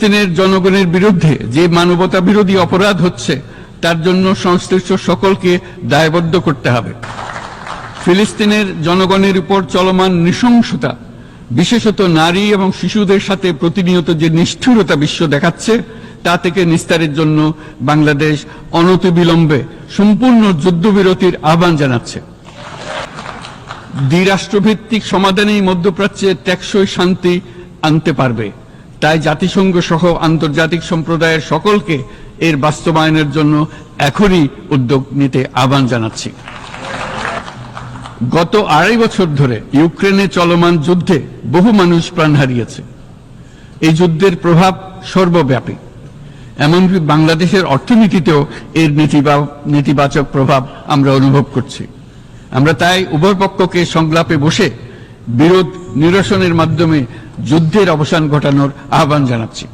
ফিলিস্তিনের জনগণের বিরুদ্ধে যে মানবতা বিরোধী অপরাধ হচ্ছে তার জন্য সংশ্লিষ্ট সকলকে দায়বদ্ধ করতে হবে। ফিলিস্তিনের জনগণের উপর চলমান নৃশংসতা, বিশেষত নারী এবং শিশুদের সাথে প্রতিনিয়ত যে নিষ্ঠুরতা বিশ্ব দেখাচ্ছে, তা থেকে নিস্তারের জন্য বাংলাদেশ অনতিবিলম্বে সম্পূর্ণ যুদ্ধবিরতির আহ্বান জানাচ্ছে। দ্বিরাষ্ট্রভিত্তিক সমাধানেই মধ্যপ্রাচ্যে টেকসই শান্তি আনতে পারবে। তাই জাতিসংঘ সহ আন্তর্জাতিক সম্প্রদায়ের সকলকে এর বাস্তবায়নের জন্য এখনই উদ্যোগ নিতে আহ্বান জানাচ্ছি। গত 2.5 বছর ধরে ইউক্রেনে চলমান যুদ্ধে বহু মানুষ প্রাণ হারিয়েছে। এই যুদ্ধের প্রভাব সর্বব্যাপী, এমনকি বাংলাদেশের অর্থনীতিতেও এর নেতিবাচক প্রভাব আমরা অনুভব করছি। আমরা তাই উভয় পক্ষকে সংলাপে বসে বিরোধ নিরসনের মাধ্যমে যুদ্ধের অবসান ঘটানোর আহ্বান জানাচ্ছি।